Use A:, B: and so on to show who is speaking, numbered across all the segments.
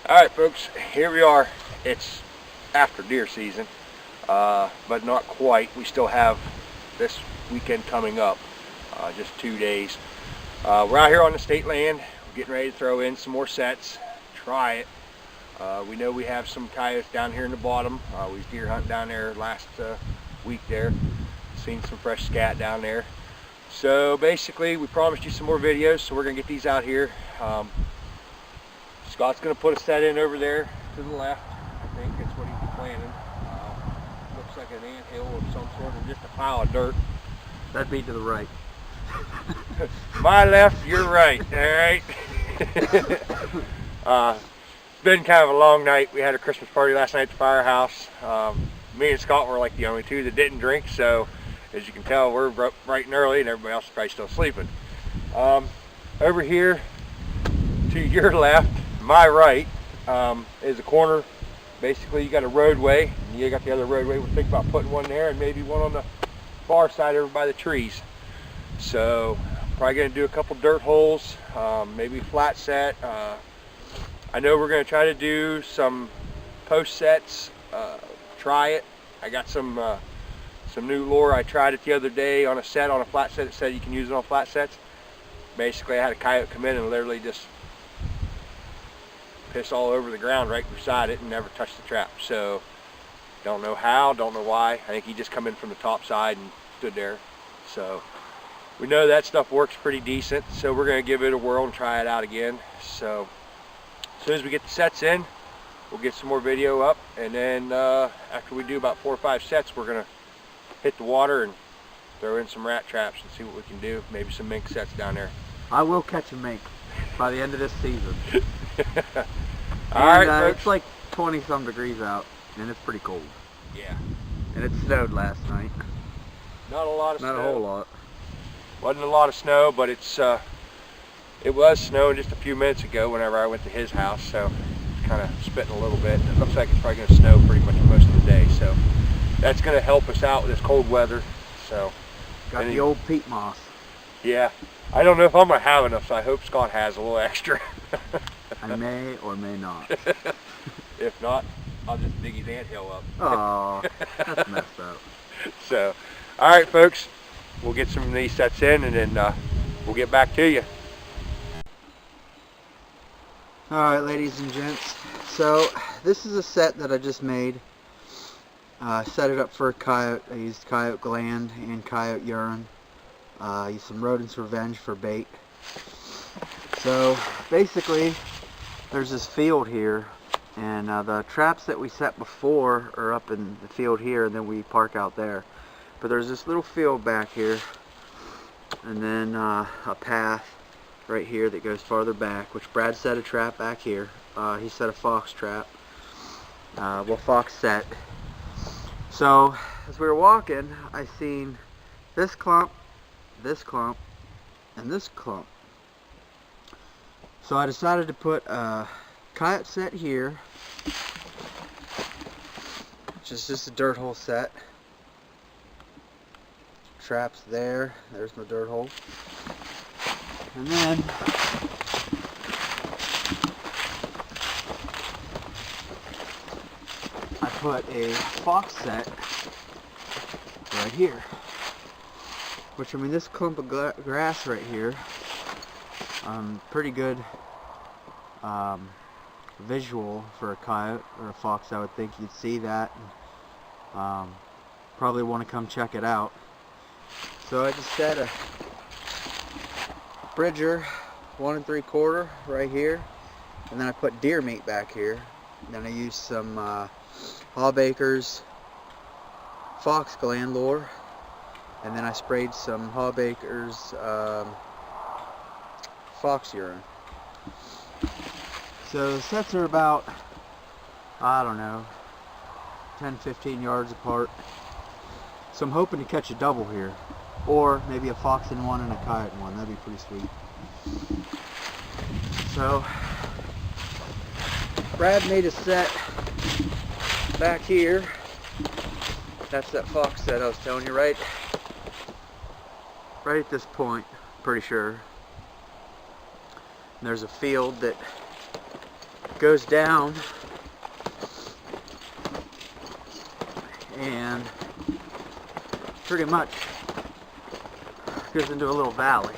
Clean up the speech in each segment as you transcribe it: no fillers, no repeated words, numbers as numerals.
A: Alright folks, here we are. It's after deer season, but not quite. We still have this weekend coming up, just 2 days. We're out here on the state land. We're getting ready to throw in some more sets, try it. We know we have some coyotes down here in the bottom. We was deer hunting down there last week there. Seen some fresh scat down there. So basically we promised you some more videos, so we're going to get these out here. Scott's going to put a set in over there to the left. I think that's what he's planning. Looks like an anthill of some sort, or just a pile of dirt.
B: That'd be to the right.
A: My left, you're right. Alright. Been kind of a long night. We had a Christmas party last night at the firehouse. Me and Scott were like the only two that didn't drink, so as you can tell, we're bright and early, and everybody else is probably still sleeping. Over here to your left, my right, is a corner. Basically, you got a roadway, and you got the other roadway. We're thinking about putting one there and maybe one on the far side over by the trees. So, probably going to do a couple dirt holes, maybe flat set. I know we're going to try to do some post sets, try it. I got some new lure. I tried it the other day on a set, on a flat set. It said you can use it on flat sets. Basically, I had a coyote come in and literally just piss all over the ground right beside it and never touched the trap. So, don't know how, don't know why. I think he just come in from the top side and stood there. So, we know that stuff works pretty decent. So, we're going to give it a whirl and try it out again. So, as soon as we get the sets in, we'll get some more video up. And then after we do about 4 or 5 sets, we're going to hit the water and throw in some rat traps and see what we can do. Maybe some mink sets down there.
B: I will catch a mink by the end of this season.
A: Alright,
B: it's like 20-some degrees out, and it's pretty cold.
A: Yeah.
B: And it snowed last night.
A: Not a lot of snow.
B: Not a whole lot.
A: Wasn't a lot of snow, but it was snowing just a few minutes ago whenever I went to his house, so it's kind of spitting a little bit. It looks like it's probably going to snow pretty much most of the day, so that's going to help us out with this cold weather. So
B: got the old peat moss.
A: Yeah. I don't know if I'm going to have enough, so I hope Scott has a little extra.
B: I may or may not.
A: If not, I'll just dig his anthill up.
B: Oh, that's messed up.
A: So, alright folks, we'll get some of these sets in and then we'll get back to you.
B: Alright, ladies and gents, so this is a set that I just made. Set it up for a coyote. I used coyote gland and coyote urine. Used some rodents revenge for bait. So basically there's this field here, and the traps that we set before are up in the field here, and then we park out there. But there's this little field back here, and then a path right here that goes farther back, which Brad set a trap back here. He set a fox trap. Well, fox set. So as we were walking, I seen this clump, and this clump. So I decided to put a coyote set here, which is just a dirt hole set. Traps there. There's my dirt hole. And then I put a fox set right here. Which, I mean, this clump of grass right here, pretty good visual for a coyote or a fox. I would think you'd see that and probably want to come check it out. So I just set a bridger 1 3/4 right here, and then I put deer meat back here. And then I used some Hawbaker's fox gland lure. And then I sprayed some Hawbaker's fox urine. So the sets are about, I don't know, 10-15 yards apart. So I'm hoping to catch a double here. Or maybe a fox in one and a coyote in one. That'd be pretty sweet. So Brad made a set back here. That's that fox set I was telling you, right? Right at this point, pretty sure. And there's a field that goes down and pretty much goes into a little valley.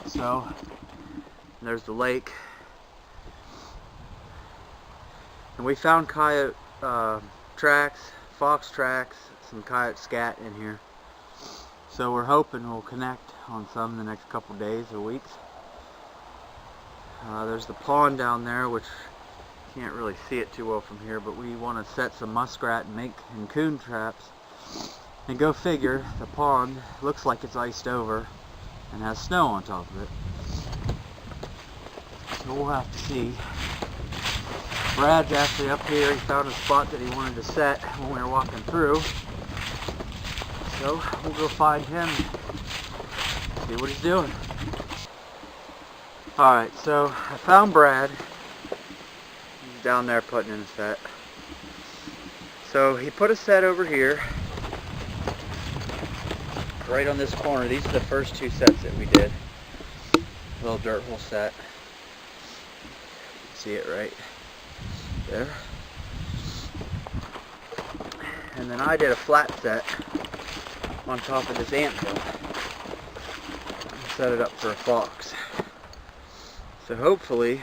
B: So there's the lake, and we found coyote tracks, fox tracks, some coyote scat in here. So we're hoping we'll connect on some in the next couple days or weeks. There's the pond down there, which you can't really see it too well from here, but we want to set some muskrat and coon traps. And go figure, the pond looks like it's iced over and has snow on top of it. So we'll have to see. Brad's actually up here. He found a spot that he wanted to set when we were walking through. So we'll go find him and see what he's doing. Alright, so I found Brad. He's down there putting in a set. So he put a set over here, right on this corner. These are the first two sets that we did. Little dirt hole set. See it right there. And then I did a flat set on top of this anthill. Set it up for a fox. So hopefully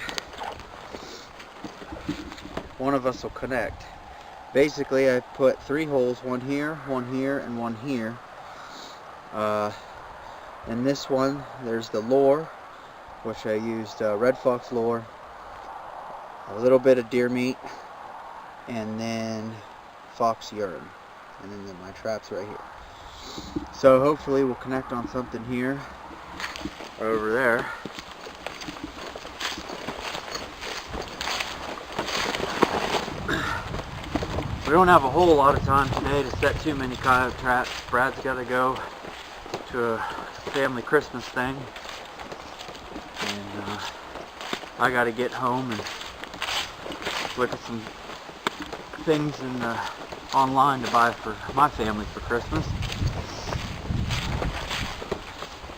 B: one of us will connect. Basically I put 3 holes, one here, and one here. In this one there's the lure, which I used red fox lure, a little bit of deer meat, and then fox urine, and then my traps right here. So hopefully we'll connect on something here or over there. We don't have a whole lot of time today to set too many coyote traps. Brad's got to go to a family Christmas thing, and I got to get home and look at some things online to buy for my family for Christmas.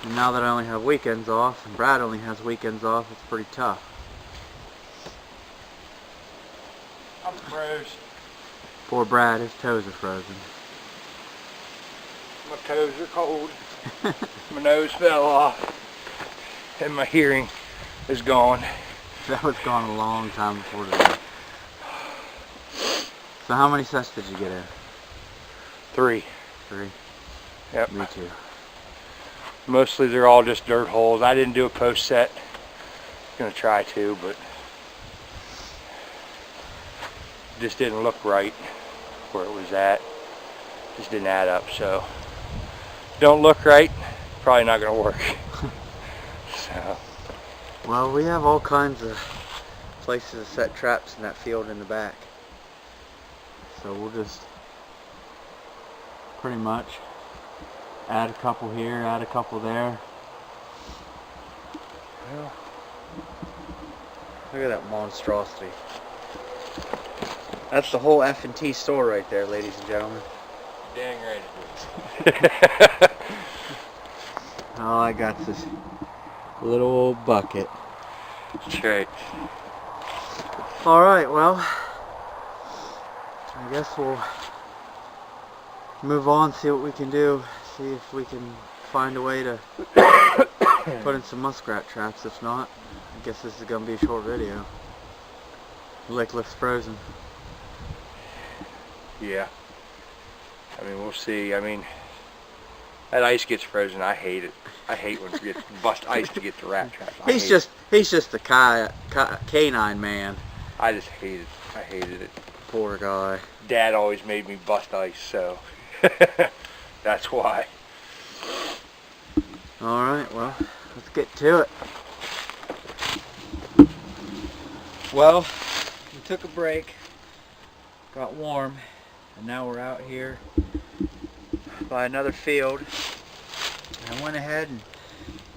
B: And now that I only have weekends off, and Brad only has weekends off, it's pretty tough.
A: I'm froze.
B: Poor Brad, his toes are frozen.
A: My toes are cold. My nose fell off. And my hearing is gone.
B: That was gone a long time before today. So how many sets did you get in?
A: 3.
B: 3?
A: Yep.
B: Me too.
A: Mostly they're all just dirt holes. I didn't do a post set. Gonna try to, but just didn't look right where it was at. Just didn't add up. So don't look right, probably not gonna work. So
B: well, we have all kinds of places to set traps in that field in the back. So we'll just pretty much add a couple here, add a couple there. Well, look at that monstrosity. That's the whole F&T store right there, ladies and gentlemen.
A: Dang right it is.
B: All I got is this little old bucket.
A: That's right.
B: Alright, well, I guess we'll move on, see what we can do, see if we can find a way to put in some muskrat traps. If not, I guess this is going to be a short video. The lake looks frozen.
A: Yeah. I mean, we'll see. I mean, that ice gets frozen. I hate it. I hate when you bust ice to get to rat traps.
B: He's just a canine man.
A: I just hate it. I hated it.
B: Poor guy.
A: Dad always made me bust ice, so that's why.
B: Alright, well, let's get to it. Well, we took a break, got warm, and now we're out here by another field. And I went ahead and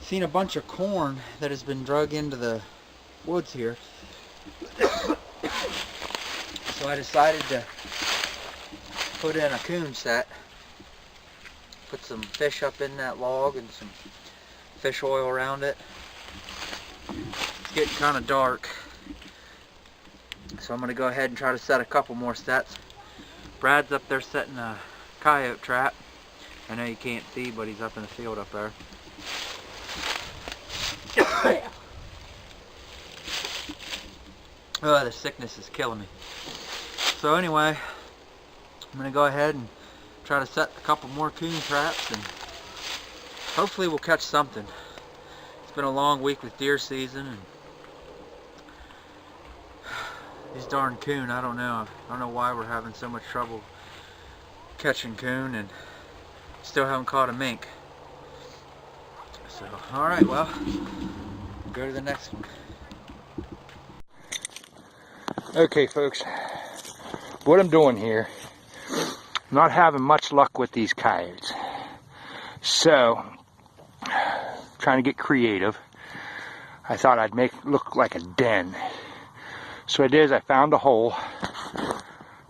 B: seen a bunch of corn that has been drug into the woods here. So I decided to put in a coon set. Put some fish up in that log and some fish oil around it. It's getting kind of dark, so I'm going to go ahead and try to set a couple more sets. Brad's up there setting a coyote trap. I know you can't see, but he's up in the field up there. Oh, the sickness is killing me. So anyway, I'm going to go ahead and try to set a couple more coon traps, and hopefully we'll catch something. It's been a long week with deer season, and these darn coon, I don't know why we're having so much trouble catching coon, and still haven't caught a mink. So, alright, well, go to the next one.
A: Okay folks, what I'm doing here, I'm not having much luck with these coyotes. So, trying to get creative. I thought I'd make it look like a den. So what I did is I found a hole,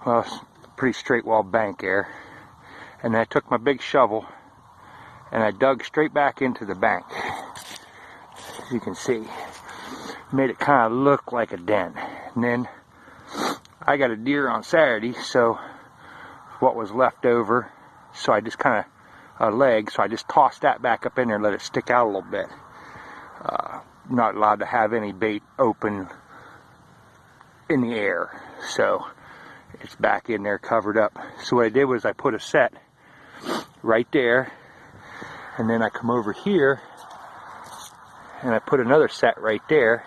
A: well, it's a pretty straight wall bank there, and then I took my big shovel and I dug straight back into the bank. As you can see, made it kind of look like a den. And then I got a deer on Saturday, so what was left over, so I just kind of a leg, so I just tossed that back up in there and let it stick out a little bit. Not allowed to have any bait open in the air, so it's back in there covered up. So what I did was I put a set right there, and then I come over here and I put another set right there,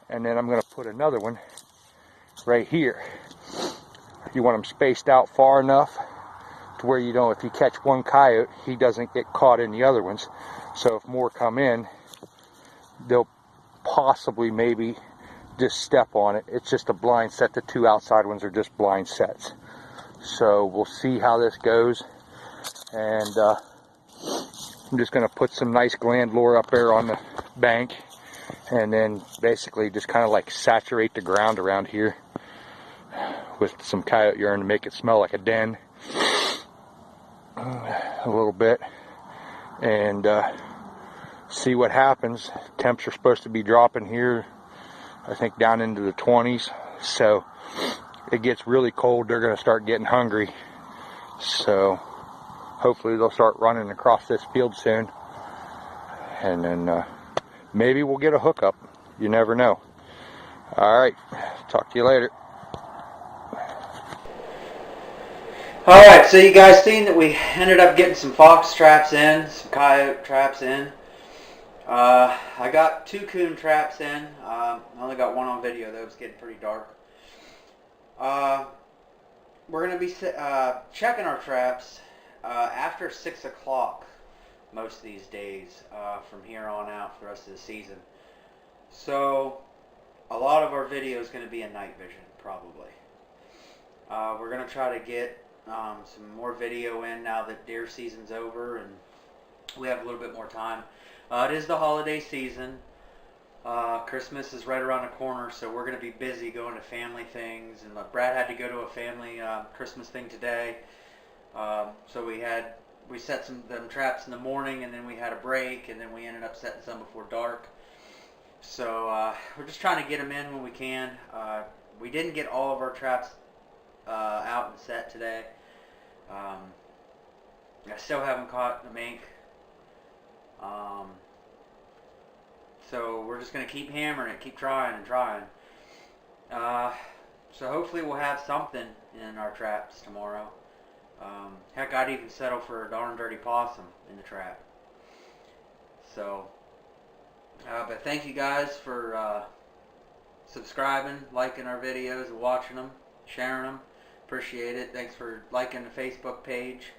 A: and then I'm going to put another one right here. You want them spaced out far enough to where, you know, if you catch one coyote, he doesn't get caught in the other ones. So if more come in, they'll possibly maybe just step on it. It's just a blind set. The two outside ones are just blind sets. So we'll see how this goes. And I'm just going to put some nice gland lure up there on the bank, and then basically just kind of like saturate the ground around here with some coyote urine to make it smell like a den a little bit, and see what happens. Temps are supposed to be dropping here, I think down into the 20s, so it gets really cold, they're going to start getting hungry. So hopefully they'll start running across this field soon, and then maybe we'll get a hookup. You never know. Alright, talk to you later.
B: Alright, so you guys seen that we ended up getting some fox traps in, some coyote traps in. I got 2 coon traps in. I only got one on video though, it's getting pretty dark. We're going to be checking our traps after 6 o'clock most of these days from here on out for the rest of the season. So a lot of our video is going to be in night vision probably. We're going to try to get some more video in now that deer season's over and we have a little bit more time. It is the holiday season. Christmas is right around the corner, so we're going to be busy going to family things, and Brad had to go to a family Christmas thing today. So we set them traps in the morning, and then we had a break, and then we ended up setting some before dark. So we're just trying to get them in when we can. We didn't get all of our traps out and set today. I still haven't caught the mink. So we're just going to keep hammering it, keep trying and trying. So hopefully we'll have something in our traps tomorrow. Heck, I'd even settle for a darn dirty possum in the trap. So, but thank you guys for subscribing, liking our videos, watching them, sharing them. Appreciate it. Thanks for liking the Facebook page.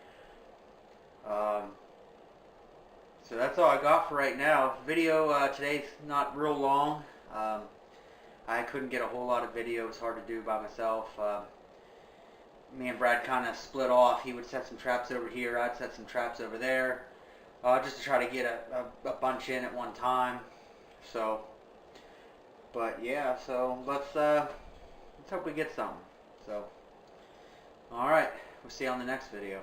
B: So that's all I got for right now. Video today's not real long. I couldn't get a whole lot of video. It was hard to do by myself. Me and Brad kind of split off. He would set some traps over here. I'd set some traps over there. Just to try to get a bunch in at one time. So, but yeah. So let's hope we get something. So, all right. We'll see you on the next video.